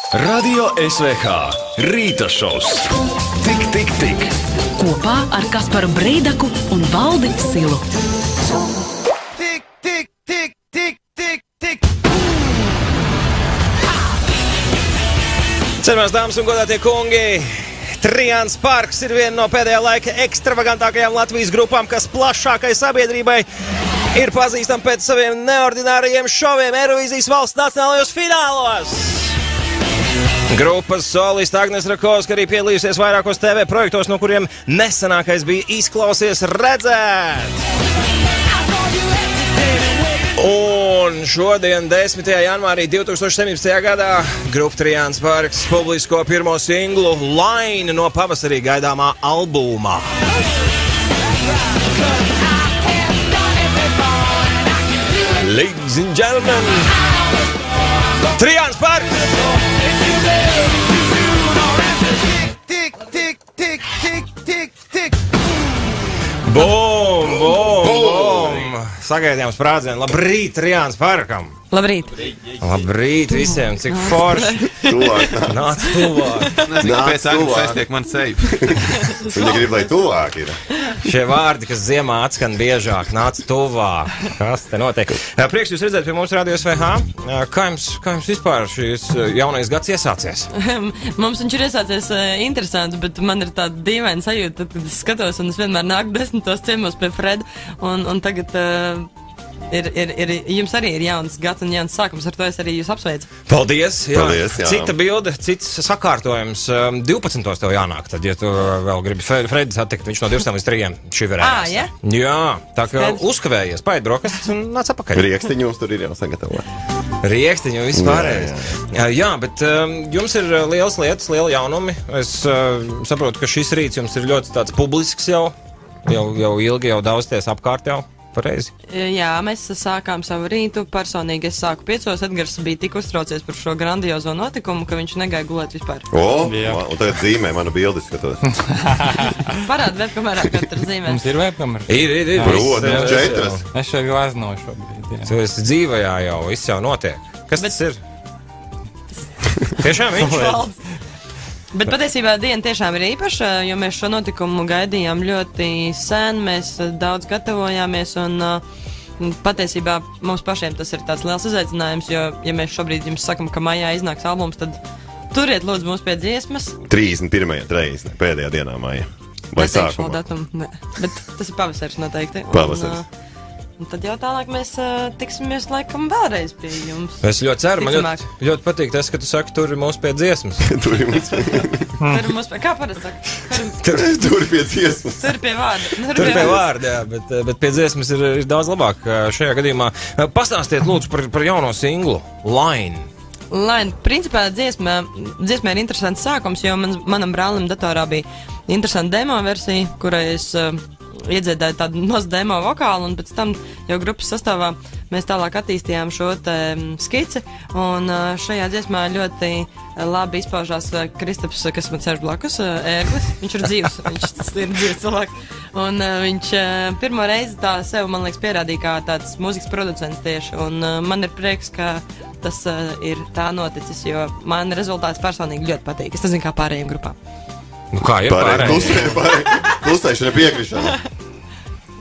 Radio SVH Rīta šovs. Tik. Kopā ar Kasparu Breidaku un Valdi Silu. Tik. Cienījamās dāmas un godātie kungi, Trians Parks ir viena no pēdējā laika ekstravagantākajām Latvijas grupām, kas plašākai sabiedrībai ir pazīstama pēc saviem neordinārajiem šoviem Eirovīzijas valsts nacionālajos finālos. Grupas solista Agnes Rakovska arī piedalījusies vairākos TV projektos, no kuriem nesenākais bija Izklausies redzēt. Un šodien, 10. janvārī 2017. gadā, grupa Trians Parks publisko pirmo singlu Line no pavasarī gaidāmā albuma. Ladies and gentlemen, Trians Parks! Tik. Bum! Sagaidījām sprādzienu. Labrīt, Trians Parkam! Labrīt! Labrīt visiem, cik forši! Nāc tuvāk! Pēc Agnes aiztiek man seju. Viņa grib, lai tuvāk ir. Šie vārdi, kas ziemā atskan biežāk, nāc tuvāk. Kas te notiek? Prieks jūs redzēt pie mums Radio SVH. Kā jums vispār šīs jaunais gads iesācies? Mums viņš ir iesācies interesants, bet man ir tāda dīvaina sajūta, tad, kad es skatos, un es vienmēr nāku 10. ciemos pie Freda, un tagad jums arī ir jauns gads un jauns sākums, ar to es arī jūs apsveicu. Paldies! Jā. Paldies, jā. Cita bilde, cits sakārtojums. 12. tev jānāk, tad, ja tu vēl gribi Fredi satikt, viņš no 2 līdz 3 šiverējās. Ja? Jā, tā kā Skaidrs. uzkavējies, paēd brokastis un nāc apakaļ. Riekstiņus tur ir jau sagatavot. Riekstiņu, viss pārējais. Jā, bet jums ir lielas lietas, liela jaunumi. Es saprotu, ka šis rīts jums ir ļoti tāds publisks jau ilgi, jau daudzties apkārt jau. Pareizi. Jā, mēs sākām savu rītu. Personīgi es sāku 5. Edgars bija tik uztraucies par šo grandiozo notikumu, ka viņš negāja gulēt vispār. Un tagad zīmē manu bildi skatos. Parāda webkamerā, kad tur zīmē. Mums ir webkamera. Ir. Protams, 4. Es šeit glaznoju šobrīd. Jā. Tu esi dzīvajā jau, viss jau notiek. Kas tas ir? Tiešām viņš? Bet patiesībā diena tiešām ir īpaša, jo mēs šo notikumu gaidījām ļoti sen, mēs daudz gatavojāmies un patiesībā mums pašiem tas ir tāds liels izaicinājums, jo, ja mēs šobrīd jums sakam, ka maijā iznāks albums, tad turiet lūdzu mūs pie dziesmas. 31. pēdējā dienā maija. Vai Neteikšu vēl sākumā? datumu, ne. Bet tas ir pavasaris noteikti. Pavasaris. Un tad jau tālāk mēs tiksimies laikam vēlreiz pie jums. Es ļoti ceru, man Ticamāk. ļoti patīk tas, ka tu saki, tur ir mūsu pie dziesmas. Tur ir mums. Tur mums pie, kā parasti saka? Tur ir pie dziesmas. Tur pie vārda. Tur pie vārda, jā, bet pie dziesmas ir daudz labāk šajā gadījumā. Pastāstiet lūdzu par jauno singlu Line. Line, principā dziesmā ir interesants sākums, jo manam brālim datorā bija interesanta demo versija, kurai es iedziedāju tādu mazu demo vokālu, un pēc tam jau grupas sastāvā mēs tālāk attīstījām šo te skici, un šajā dziesmā ļoti labi izpaužās Kristaps, kas man sēž blakus, ērglis. Viņš ir dzīvs, viņš ir dzīvs cilvēks, un viņš pirmo reizi tā sev, man liekas, pierādīja kā tāds mūzikas producents tieši, un man ir prieks, ka tas ir tā noticis, jo man rezultāts personīgi ļoti patīk. Es nezinu, kā pārējiem grupām. Nu kā ir pārējiem? Klusēšana piekrišana.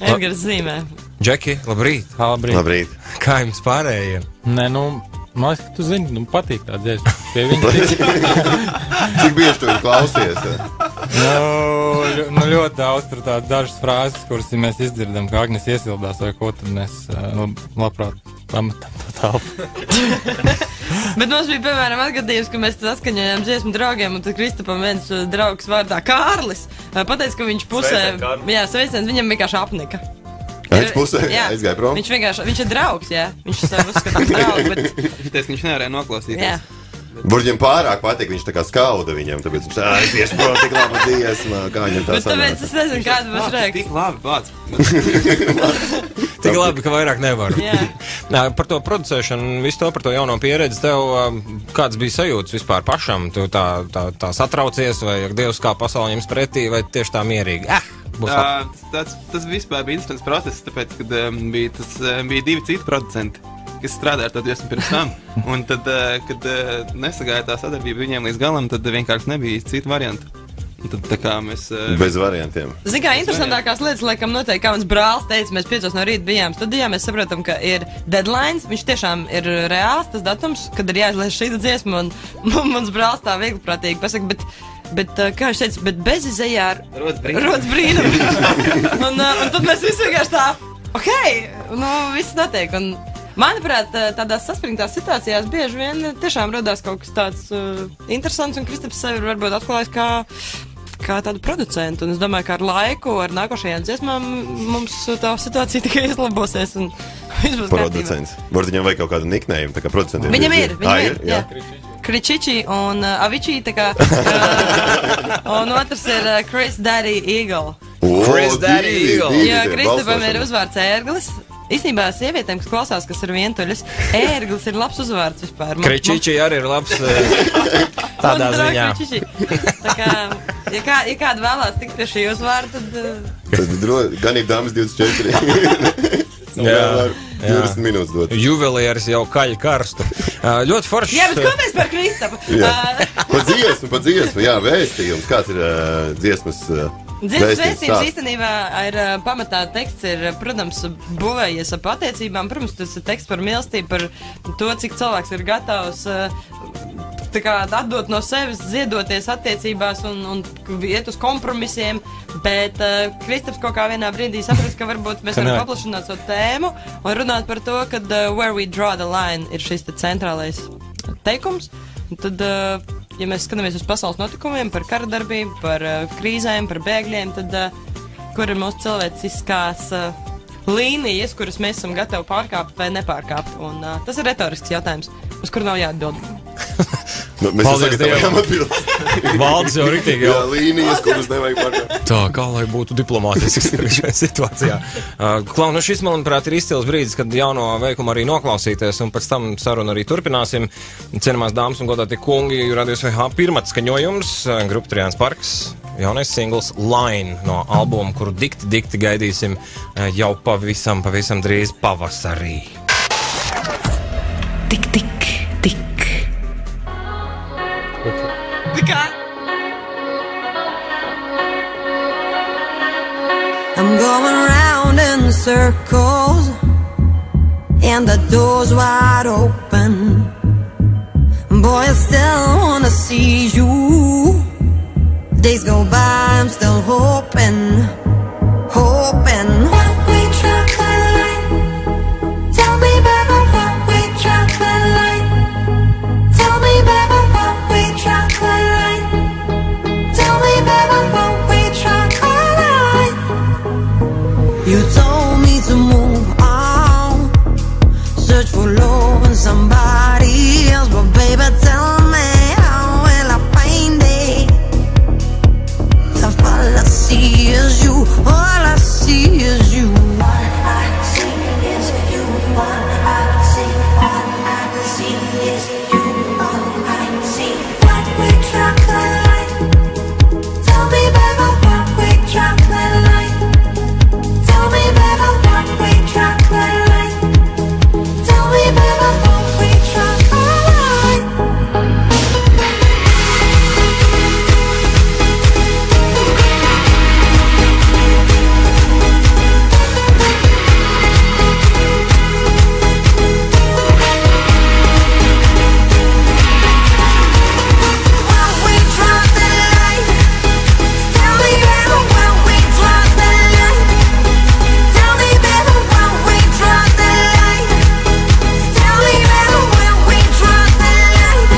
Edgars zīmē. Džeki, labrīt. Labrīt. Kā jums pārējiem? Nē, man liekas, ka tu zini, patīk tā dziesma. Pie viņa Cik bieži tu viņu klausies? ļoti daudz tur tādas dažas frāzes, kuras, ja mēs izdzirdam, kā Agnes iesildās vai ko, tad mēs labprāt pametam to telpu. Bet mums bija, piemēram, atgadījums, ka mēs atskaņojām dziesmu draugiem, un tad Kristapam viens draugs vārdā Kārlis pateica, ka viņš pusē, sveiciens, viņam vienkārši apnika. Viņš pusē aizgāja prom? Viņš ir draugs, jā. Viņš sev uzskatām draugu, bet... Viņš nevarēja noklausīties. Jā. Burģim pārāk patīk, viņš tā kā skauda viņam, tāpēc viņš aizies prom, tik laba dziesma, kā viņam tā Bet tāpēc es nezinu, kāda būs reakcija. Tik labi, pats. Tik labi, ka vairāk nevar. Jā. Par to producēšanu, visu to par to jauno pieredzi, tev kāds bija sajūtas vispār pašam? Tu tā satraucies, vai ak Dievs kā pasauli jums pretī, vai tieši tā mierīgi? Tas vispār bija interesants process, tāpēc, kad bija divi citi producenti. ka es strādāju ar to dziesmu pirms tam. Un tad, kad nesagāja tā sadarbība viņiem līdz galam, tad vienkārši nebija citu variantu. Un tad tā kā mēs... Bez variantiem. Zini, kā interesantākās lietas, laikam, noteikti, kā mans brālis teica, mēs 5 no rīta bijām studijā, mēs saprotam, ka ir deadlines, viņš tiešām ir reāls, tas datums, kad ir jāizlaiž šī dziesma, un mans brālis tā viegliprātīgi pasaka, bet kā viņš teica, bet bez izejā rodas brīnum. un tad mēs visi vienkārši tā, viss notiek, un manuprāt, tādās saspringtās situācijās bieži vien tiešām rodās kaut kas tāds interesants, un Kristaps sevi varbūt atklājis kā tādu producentu, un es domāju, ka ar laiku, ar nākošajām dziesmām mums tā situācija tikai izlabosies, un viss būs producents. Varbūt viņam vajag kaut kādu niknējumu, tā kā producentiem. Viņam ir, jā. Kričiči un Avičī, tā kā, un otrs ir Chris Daddy Eagle. Chris Daddy Eagle. Jā, Kristapam ir uzvārds Ērglis. Īstenībā sievietēm, kas klausās, kas ir vientuļas, Ērglis ir labs uzvārds vispār. Kričiči arī ir labs tādā ziņā. Tā kā, ja kāda vēlās tikt pie šī uzvārda, tad ganība dāmas 24. Jā, 20 minūtes dot. Juvelieris jau kaļ karstu. Ļoti forši. Jā, bet ko mēs par Kristapu? Pa dziesmu, jā, vēstījums. Kāds ir dziesmas dziesmas vēstījums īstenībā ir pamatā teksts ir, protams, būvējies ap attiecībām. Protams, tas ir teksts par mīlestību, par to, cik cilvēks ir gatavs tā kā atdot no sevis, ziedoties attiecībās un iet uz kompromisiem, bet Kristaps kaut kā vienā brīdī saprast, ka varbūt mēs varam paplašināt savu tēmu un runāt par to, kad where we draw the line ir šis te centrālais teikums. Un tad, ja mēs skatāmies uz pasaules notikumiem, par kara darbību, par krīzēm, par bēgļiem, tad kur ir mūsu cilvēciskās līnijas, kuras mēs esam gatavi pārkāpt vai nepārkāpt? Un tas ir retorisks jautājums, uz kuru nav jāatbild. Mēs jau sagatavojām atbildi. Valdis jau riktīgi jau. Jā, līnijas, kuras nevajag pārkāpt. Tā, kā lai būtu diplomātisks šajā situācijā. Klau, šis, manuprāt, ir izcils brīdis, kad jauno veikumu arī noklausīties, un pēc tam sarunu arī turpināsim. Cienamās dāmas un godātie kungi, Radio SVH pirmats skaņojums, grupa Trians Parks, jaunais singls Line no albuma, kuru dikti gaidīsim jau pavisam drīz pavasarī. Tik, tik, tik. I'm going round in circles and the door's wide open. Boy, I still wanna see you. Days go by, I'm still hoping. One-way chocolate line. Tell me, baby, one-way chocolate line. Tell me, baby, one-way chocolate line. Tell me, baby, one-way chocolate line. You told me to move on, search for love in somebody else, but baby, tell me, how will I find it? If all I see is you, all I see is you. All I see is you. All I see is you. All I see. One-way chocolate line. Tell me, baby, one-way chocolate line. Tell me, baby, one-way chocolate line. Tell me, baby, one-way chocolate line. One-way chocolate line. Tell me, baby, one-way chocolate line. Tell me, baby, one-way chocolate line. Tell me, baby, one-way chocolate line.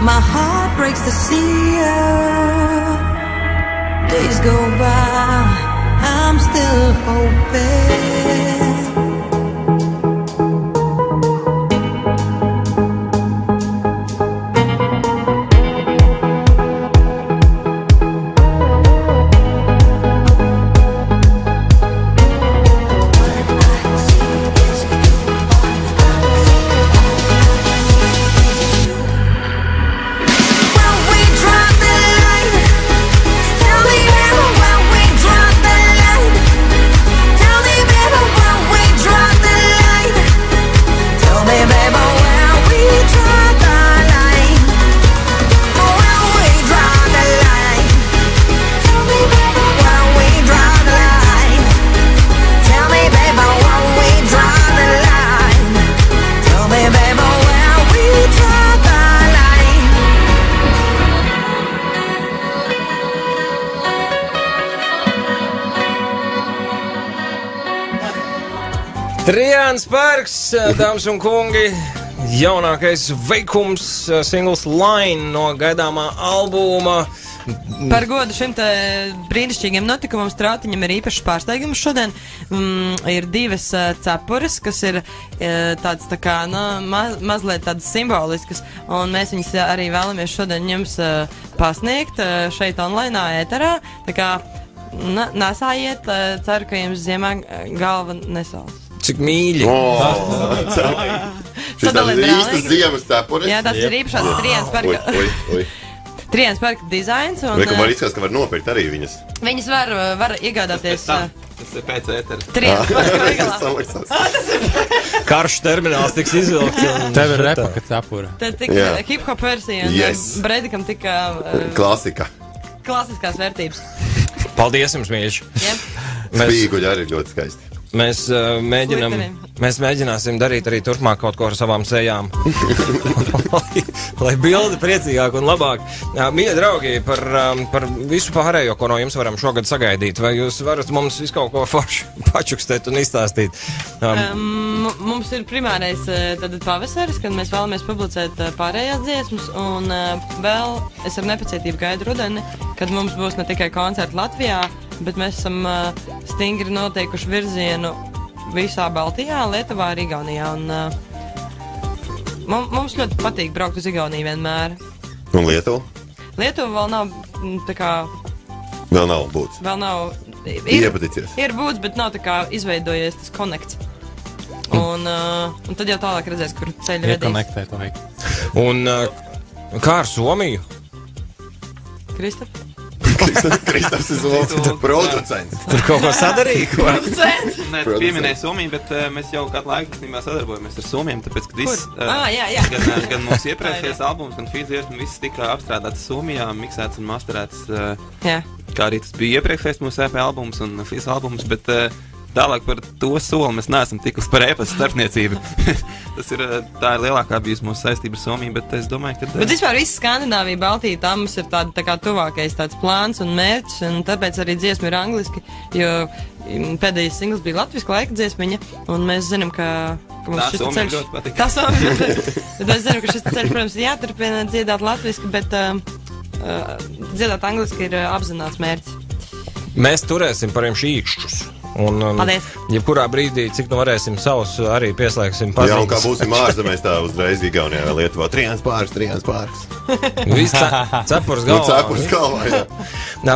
My heart breaks to see you. Days go by, I'm still hoping. One-way chocolate line. Trians Parks, dāmas un kungi, jaunākais veikums, singls Line no gaidāmā albuma. Par godu šim te brīnišķīgiem notikumam Strautiņam ir īpašs pārsteigums šodien. Ir divas cepures, kas ir tāds tā kā, mazliet tādas simboliskas, un mēs viņas arī vēlamies šodien jums pasniegt šeit online ēterā. Tā kā nesājiet, ceru, ka jums ziemā galva nesals. Cik mīļi. Šis tāds ir īstas ziemas cepures. Jā, tas ir īpašās Trians Parka. Trians Parka dizains. Vai var izskatās, ka var nopirkt arī viņas? Viņas var iegādāties. Tas ir pēc ētera. Trians Parka veikalā. Karš termināls tiks izvilkts. Tev ir repaka cepura. Tad tika hip-hop versija, un Breidikam tika klasika. Klasiskās vērtības. Paldies jums, mīļš. Spīguļi arī ļoti skaisti. Mēs mēģināsim darīt arī turpmāk kaut ko ar savām sejām. lai bilde priecīgāk un labāk. Mīļie draugi, par visu pārējo, ko no jums varam šogad sagaidīt, vai jūs varat mums visu kaut ko forši pačukstēt un izstāstīt? Mums ir primārais tad pavasaris, kad mēs vēlamies publicēt pārējās dziesmas, un vēl es ar nepacietību gaidu rudeni, kad mums būs ne tikai koncerti Latvijā, bet mēs esam stingri noteikuši virzienu visā Baltijā, Lietuvā un Igaunijā. Mums ļoti patīk braukt uz Igauniju vienmēr. Un Lietuva? Lietuva vēl nav tā kā... Vēl nav būts. Vēl nav... Iepaticies. Ir būts, bet nav tā kā izveidojies tas konekts. Un tad jau tālāk redzēs, kur ceļi redīs. Iekonektēt vajag. Un kā ar Somiju? Kristap? Kristaps ir producents. Tur kaut ko sadarīja? Nē, tu pieminēji Somiju, bet mēs jau kādu laiku sadarbojamies ar Somiem, tāpēc, ka gan mūsu iepriekšējais albums, gan Fīdzies, viss tika apstrādāts Somijā, miksēts un masterēts, kā arī tas bija iepriekšējais mūsu EP albums un Fīz albums, bet tālāk par to soli mēs neesam tikusi par e-pasta starpniecību. Tā ir lielākā bijusi mūsu saistība ar Somiju, bet es domāju, ka... Bet vispār viss Skandināvija, Baltija, tā mums ir tāda tā kā tuvākais tāds plāns un mērķis, un tāpēc arī dziesma ir angliski, jo pēdējais singls bija latviska laika dziesmiņa, un mēs zinām, ka mums šis ceļš... Tā Somija ļoti patīk. Bet mēs zinām, ka šis ceļš, protams, jāturpina dziedāt latviski, bet dziedāt angliski ir apzināts mērķis. Mēs turēsim par jums īkšķus. Un jebkurā brīdī, cik nu varēsim savus arī pieslēgsim pazīmes. Jā, un kā būsim ārzemēs tā uzreiz Igaunijā vai Lietuvā. Trians Parks. Viss cepurs galvā. Cepurs galvā, jā.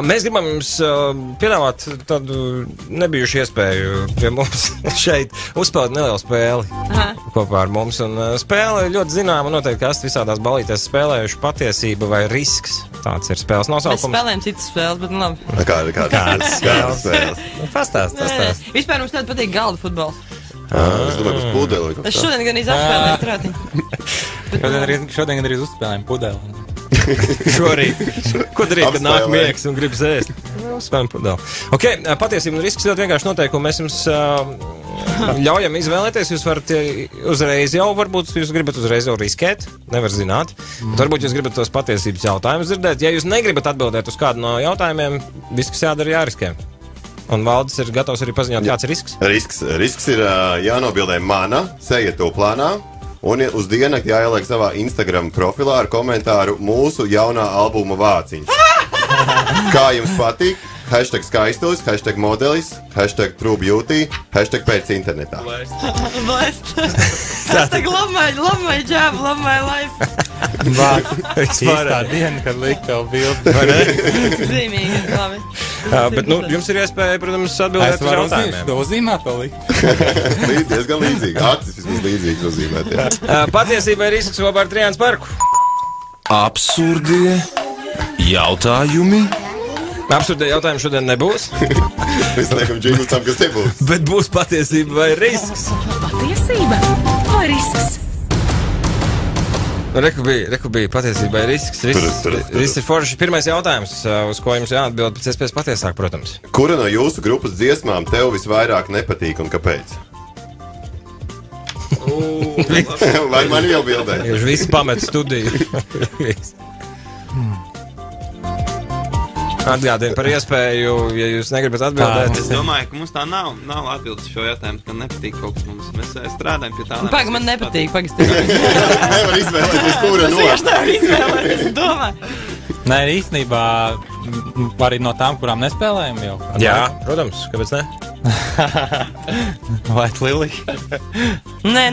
Mēs gribam jums piedāvāt tādu nebijušu iespēju pie mums šeit uzspēlēt nelielu spēli kopā ar mums. Un spēle ļoti zināma, noteikti, ka esat visādās balītēs spēlējuši patiesība vai risks. Tāds ir spēles nosaukums. Mēs spēlējam citas spēles, bet labi. Kādas spēles? Pastāst. Vispār mums ļoti patīk galda futbols. Es domāju, uz pudeli. Es šodien gan izapspēlēju strātiņu. Šodien gan arī uzspēlējam pudeli. Šorīt. Ko darīt, kad nāk miegs un gribas ēst? Uzspēlējam pudeli. Ok, patiesība un risks ļoti vienkārši noteikumi. Mēs jums ļaujam izvēlēties. Jūs varat uzreiz jau, varbūt jūs gribat uzreiz jau riskēt. Nevar zināt. Varbūt jūs gribat tos patiesības jautājumus dzirdēt. Ja jūs negribat atbildēt uz kādu no jautājumiem, viss, kas jādara, jāriskē. Un Valdis ir gatavs arī paziņot, kāds ir risks? Risks ir jānobildē mana, seja to plānā, un uz diennakti jāieliek savā Instagram profilā ar komentāru mūsu jaunā albuma vāciņš. Kā jums patīk? Hashtag skaistulis, hashtag modelis, hashtag true beauty, hashtag pēc internetā. Blest. Hashtag love my job, love my life. Īstā diena, kad likt tev bildi. Zīmīgi, labi. Bet, jums ir iespēja, protams, atbildēt uz jautājumiem. Es varu uzzīmēt to likt. Diezgan līdzīgi. Acis vismaz līdzīgi uzzīmēt, jā. Patiesība ir risks kopā ar Trians Parku. Absurdie jautājumi. Absurdie jautājumi šodien nebūs. Mēs liekam džinglu tam, kas nebūs. Bet būs patiesība vai risks? Patiesība vai risks? Reku bija patiesība vai risks. Risks ir forši. Pirmais jautājums, uz ko jums jāatbild pēc iespējas patiesāk, protams. Kura no jūsu grupas dziesmām tev visvairāk nepatīk un kāpēc? Vai man jau bildē? Jūs visi pamet studiju. Atgādini par iespēju, ja jūs negribat atbildēt. Es domāju, ka mums tā nav atbildes šo jautājumu, ka nepatīk kaut kas mums. Mēs strādājam pie tā. Pagaid, man nepatīk, pagaid. Nevar izvēlēties, kura no. Es nevaru izvēlēties, es domāju. Nē, īstenībā arī no tām, kurām nespēlējam jau. Jā, protams, kāpēc ne? Vai Lili? Nē,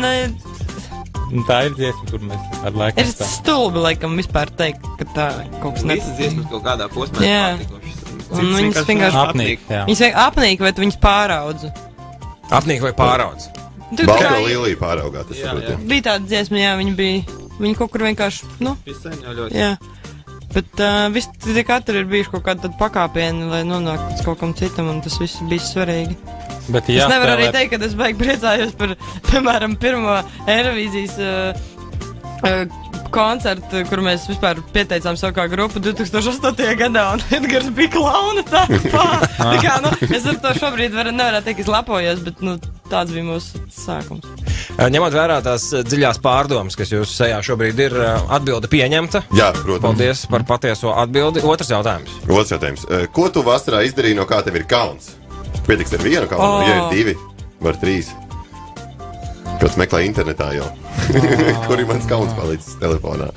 Tā ir dziesma, kur mēs ar laiku ir stulbi, laikam, vispār teikt, ka tā kaut kas Visas dziesmas kaut kādā posmā pārtikošas. Un viņas vienkārši apnīk. Viņas apnīk, vai tu viņas pāraudzu? Apnīk vai pāraudz? Balto Liliju pāraugā, tas saprot. Bija tāda dziesma, jā, viņa kaut kur vienkārši, Sen jau ļoti. jā. Bet katru ir bijuši kaut kādi tad pakāpieni, lai nonāktu līdz kaut kam citam, un tas viss bija svarīgi. Bet Es nevaru arī teikt, ka es baigi priecājos par, piemēram, pirmo Eirovīzijas koncertu, kur mēs vispār pieteicām savu kā grupu 2008. gadā, un Edgars bija klauna tāpā. Es ar to šobrīd nevarētu teikt, ka es lepojos, bet tāds bija mūsu sākums. Ņemot vērā tās dziļās pārdomas, kas jūsu sejā šobrīd ir, atbilde pieņemta. Jā, protams. Paldies par patieso atbildi. Otrs jautājums. Ko tu vasarā izdarīji, no kā tev ir kauns? Pietiks ar vienu kaunu, ja ir 2, var 3. Kāds meklē internetā jau. Kur ir mans kauns palicis telefonā?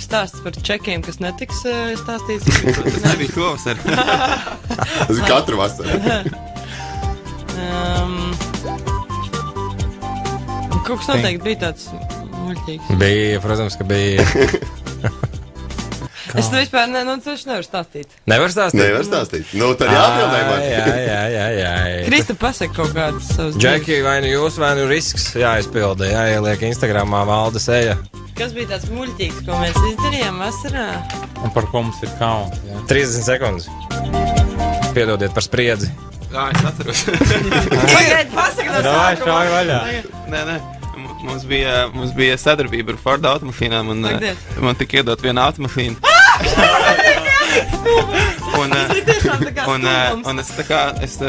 Stāsts par čekiem, kas netiks stāstīts. Tas nebija šovasar. Tas ir katru vasaru. Kaut kas noteikti bija tāds muļķīgs. Bija, protams, ka bija. Es to vispār nevaru stāstīt. Nevar stāstīt? Nevar stāstīt. Tad jāatbildē man. Jā. Krista pasaka kaut kādas savas Džeki, vai nu jūs, vai nu risks jāizpilda, jāieliek Instagramā Valda seja. Kas bija tāds muļķīgs, ko mēs izdarījām vasarā? Un par ko mums ir kauns, jā? 30 sekundes. Piedodiet par spriedzi. Jā, es atceros. Pagaid, pasaka no sākuma. Šāj vaļā. Nē. Mums bija sadarbība ar Ford automašīnām, un man tika iedot viena automašīna. Un es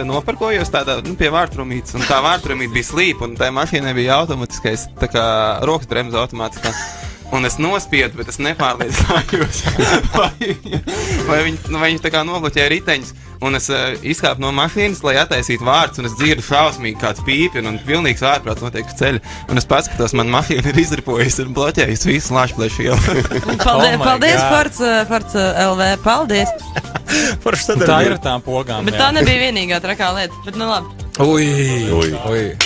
noparkojos tādā pie vārtrumītes, un tā vārtrumīte bija slīpa, un tā mašīnai bija automatiskais rokas bremza automātiskā. Un es nospiedu, bet es nepārliecinājos, vai viņi tā kā nobloķēja riteņus. Un es izkāpu no mašīnas, lai attaisītu vārdus, un es dzirdu šausmīgi kāds pīpi, un pilnīgs ārprāts notiek uz ceļa. Un es paskatos, man mašīna ir izripojusi un bloķējusi visu Lāčplēšu ielu. Paldies, Forts LV, paldies! Tā ir ar tām pogām, Bet tā nebija vienīgā trakā lieta, bet labi. Ui.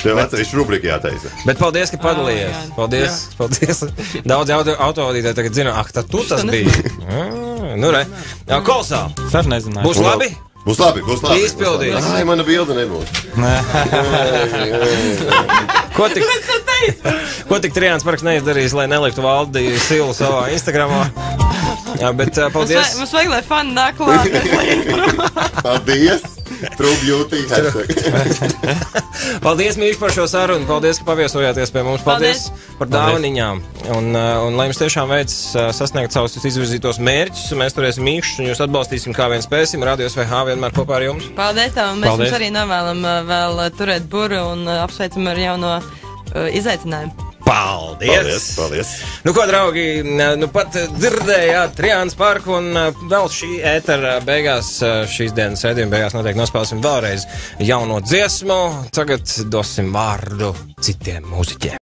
Tev atsevišķi rubrika jātaisa. Bet paldies, ka padalījies. Paldies. Daudz autovadītāji tagad zina, tad tu tas bija. Kolosāli. Es arī nezināju. Būs labi? Būs labi. Izpildījis. Ai, mana bilde nebūs. Ko tik Trijāns Parks neizdarījis, lai neliktu Valdi silu savā Instagramā? Jā, bet paldies. Mums vajag, lai fani nāk klāt. Paldies. True beauty. Paldies, mīļš, par šo sarunu. Paldies, ka paviesojāties pie mums. Paldies par dāvaniņām. Un lai jums tiešām veids sasniegt savus izvirzītos mērķus, un mēs turēsim mīkšķus un jūs atbalstīsim kā vien spēsim. Radio SVH vienmēr kopā ar jums. Paldies tev, un mēs jums arī novēlam vēl turēt buru un apsveicam ar jauno izaicinājumu. Paldies! Nu ko, draugi, pat dzirdējāt Trijāns Parku, un vēl šī ētera beigās, šīs dienas ēdījuma beigās noteikti nospēlēsim vēlreiz jauno dziesmu. Tagad dosim vārdu citiem mūziķiem.